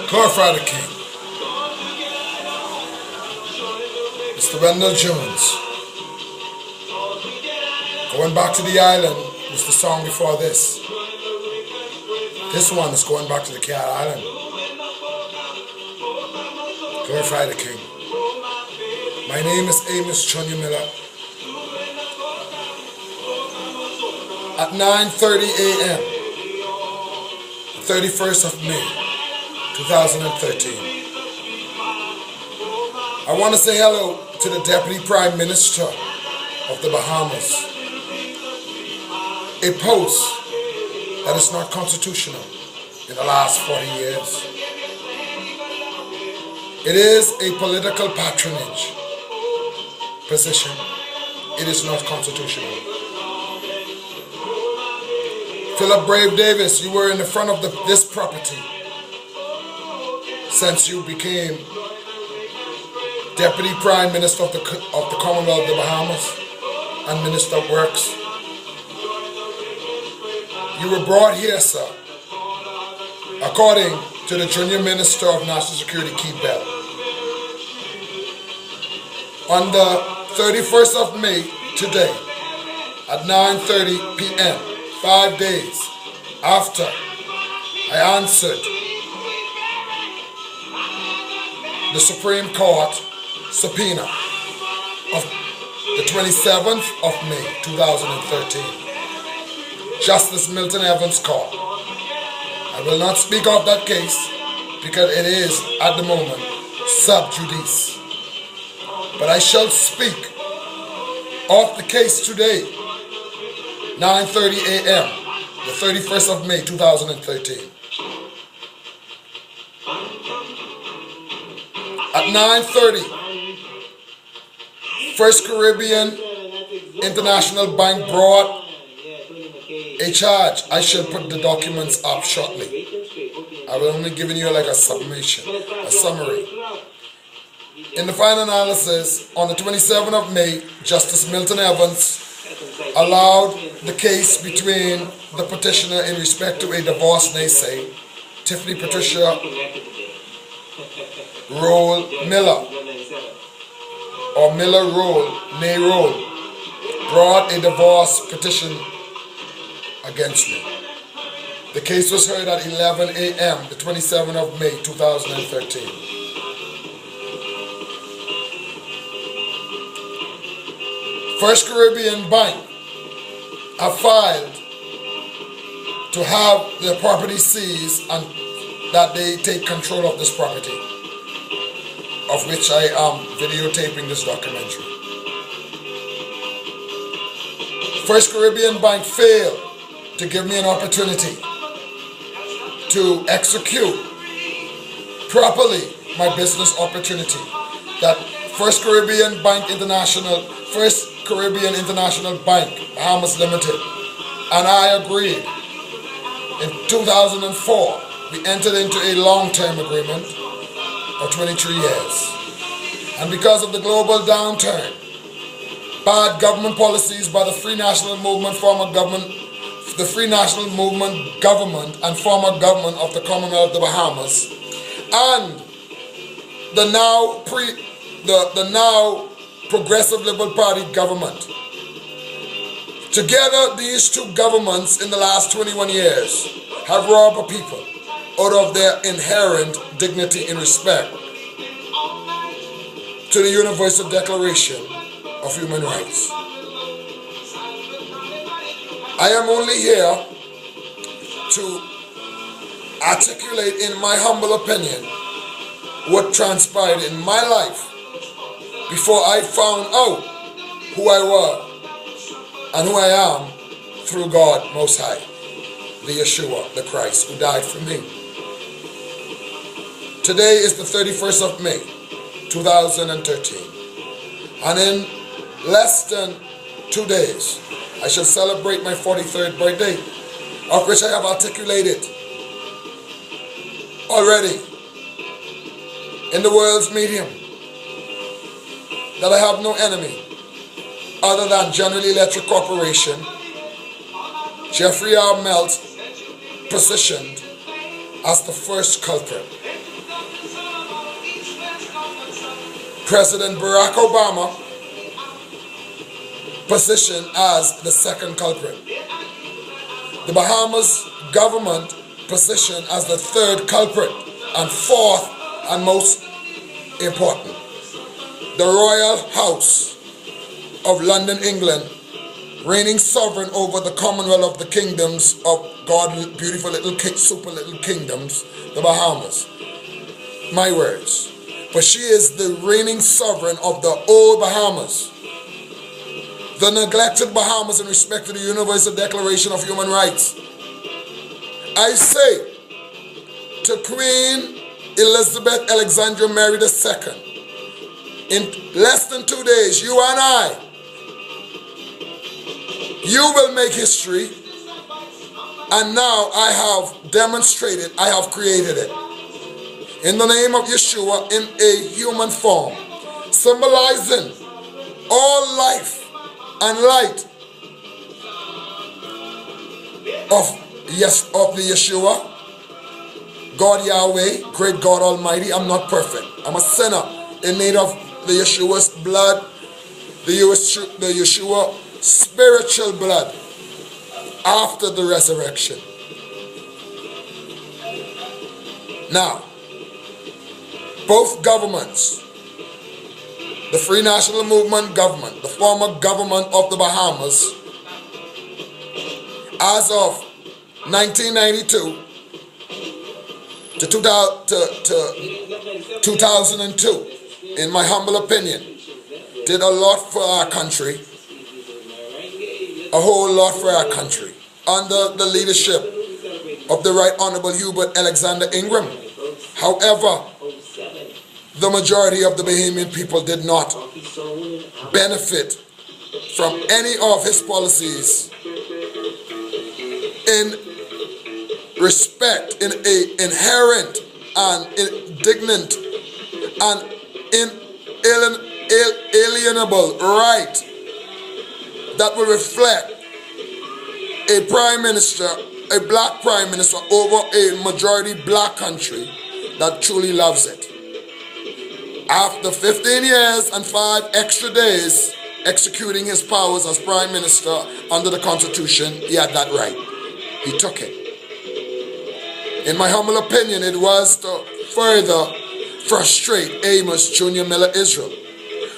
Glorify the King. Mr. Wendell Jones. Going back to the island was the song before this. This one is going back to the Cat Island. Glorify the King. My name is Amos Miller. At 9:30 a.m., 31st of May, 2013. I want to say hello to the Deputy Prime Minister of the Bahamas. A post that is not constitutional in the last 40 years. It is a political patronage position. It is not constitutional. Philip Brave Davis, you were in the front of this property since you became Deputy Prime Minister of the Commonwealth of the Bahamas and Minister of Works. You were brought here, sir, according to the Junior Minister of National Security, Keith Bell. On the 31st of May, today, at 9:30 p.m., 5 days after I answered the Supreme Court subpoena of the 27th of May 2013, Justice Milton Evans called. I will not speak of that case because it is at the moment sub judice, but I shall speak of the case today, 9:30 a.m., the 31st of May 2013. At 9:30, First Caribbean International Bank brought a charge. I shall put the documents up shortly. I will only giving you like a summation, a summary. In the final analysis, on the 27th of May, Justice Milton Evans allowed the case between the petitioner in respect to a divorce naysay, Tiffany Patricia Roll Miller, or Miller Roll, nay Roll, brought a divorce petition against me. The case was heard at 11 a.m., the 27th of May, 2013. First Caribbean Bank have filed to have their property seized and that they take control of this property, of which I am videotaping this documentary. First Caribbean Bank failed to give me an opportunity to execute properly my business opportunity that First Caribbean International Bank, Bahamas Limited, and I agreed. In 2004, we entered into a long-term agreement of 23 years. And because of the global downturn, bad government policies by the Free National Movement, the Free National Movement government and former government of the Commonwealth of the Bahamas, and the now Progressive Liberal Party government. Together, these two governments in the last 21 years have robbed people out of their inherent dignity and respect to the Universal Declaration of Human Rights. I am only here to articulate, in my humble opinion, what transpired in my life before I found out who I was and who I am through God Most High, the Yeshua, the Christ, who died for me. Today is the 31st of May, 2013, and in less than 2 days, I shall celebrate my 43rd birthday, of which I have articulated already in the world's medium that I have no enemy other than General Electric Corporation, Jeffrey R. Meltz, positioned as the first culprit. President Barack Obama position as the second culprit. The Bahamas government position as the third culprit. And fourth and most important, the Royal House of London, England, reigning sovereign over the Commonwealth of the Kingdoms of God, beautiful little super little kingdoms, the Bahamas. My words. For she is the reigning sovereign of the old Bahamas, the neglected Bahamas in respect to the Universal Declaration of Human Rights. I say to Queen Elizabeth Alexandra Mary II, in less than 2 days, you and I, you will make history, and now I have demonstrated, I have created it. In the name of Yeshua, in a human form, symbolizing all life and light of the Yeshua, God Yahweh, great God Almighty. I'm not perfect. I'm a sinner in need of the Yeshua's blood, the Yeshua spiritual blood after the resurrection. Now, both governments, the Free National Movement government, the former government of the Bahamas, as of 1992 to 2002, in my humble opinion, did a lot for our country, a whole lot for our country, under the leadership of the Right Honorable Hubert Alexander Ingram. However, the majority of the Bahamian people did not benefit from any of his policies in respect, in a inherent and indignant and inalienable right that will reflect a prime minister, a black prime minister over a majority black country that truly loves it. After 15 years and 5 extra days executing his powers as prime minister under the Constitution, he had that right. He took it. In my humble opinion, it was to further frustrate Amos Jr. Miller Israel,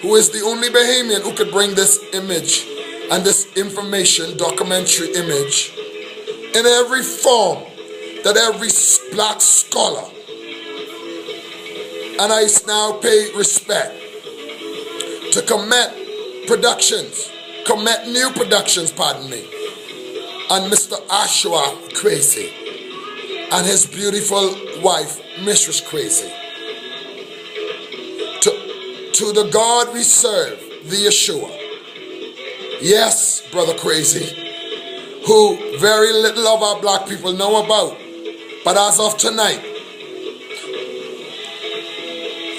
who is the only Bahamian who could bring this image and this information, documentary image, in every form that every black scholar, and I now pay respect to Comet New Productions, pardon me, and Mr. Ashwa Crazy and his beautiful wife, Mistress Crazy. To the God we serve, the Yeshua. Yes, Brother Crazy, who very little of our black people know about, but as of tonight,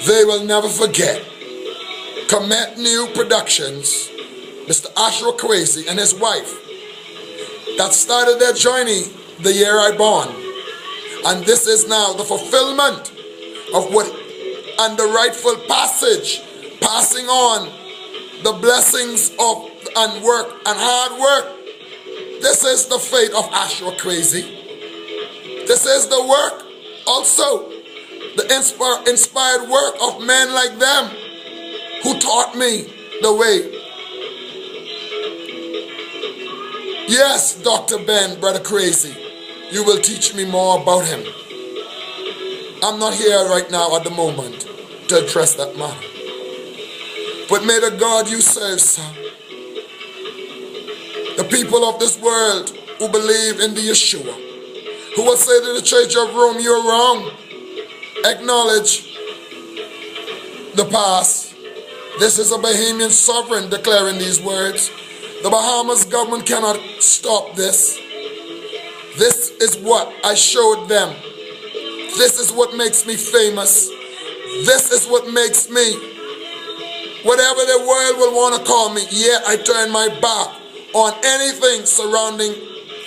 they will never forget. Comet New Productions, Mr. Ashwa Kwesi and his wife, that started their journey the year I born. And this is now the fulfillment of what, and the rightful passage, passing on the blessings of and work and hard work. This is the fate of Ashwa Crazy. This is the work also, the inspired work of men like them who taught me the way. Yes, Dr. Ben, Brother Crazy, you will teach me more about him. I'm not here right now at the moment to address that matter. But may the God you serve, son, the people of this world who believe in the Yeshua, who will say to the Church of Rome, you're wrong, acknowledge the past. This is a Bahamian sovereign declaring these words. The Bahamas government cannot stop this. This is what I showed them. This is what makes me famous. This is what makes me, whatever the world will want to call me, yet I turn my back on anything surrounding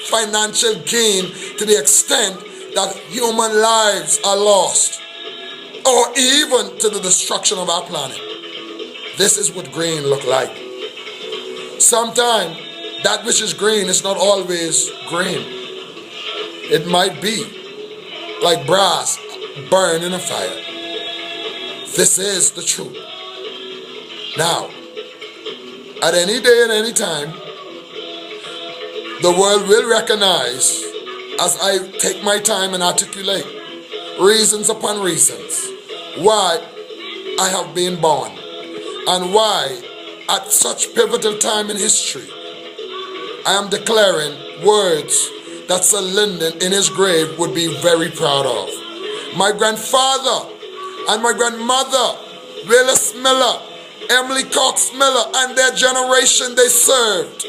financial gain to the extent that human lives are lost, or even to the destruction of our planet. This is what green look like. Sometimes that which is green is not always green. It might be like brass burned in a fire. This is the truth. Now, at any day and any time, the world will recognize, as I take my time and articulate reasons upon reasons why I have been born and why at such pivotal time in history I am declaring words that Sir Lyndon in his grave would be very proud of. My grandfather and my grandmother, Willis Miller, Emily Cox Miller, and their generation, they served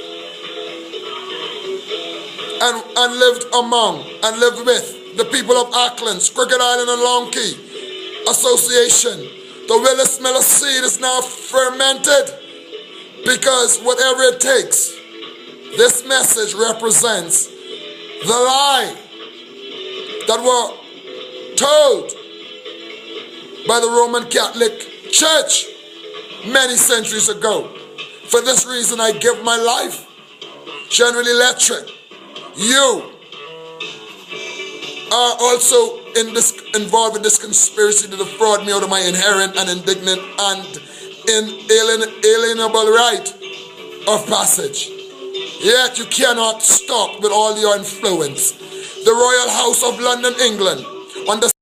and lived among and lived with the people of Auckland's Cricket Island and Long Key Association. The Willis Miller seed is now fermented because whatever it takes, this message represents the lie that were told by the Roman Catholic Church many centuries ago. For this reason, I give my life. General Electric, you are also involved in this conspiracy to defraud me out of my inherent and indignant and inalienable right of passage. Yet you cannot stop with all your influence. The Royal House of London, England, on the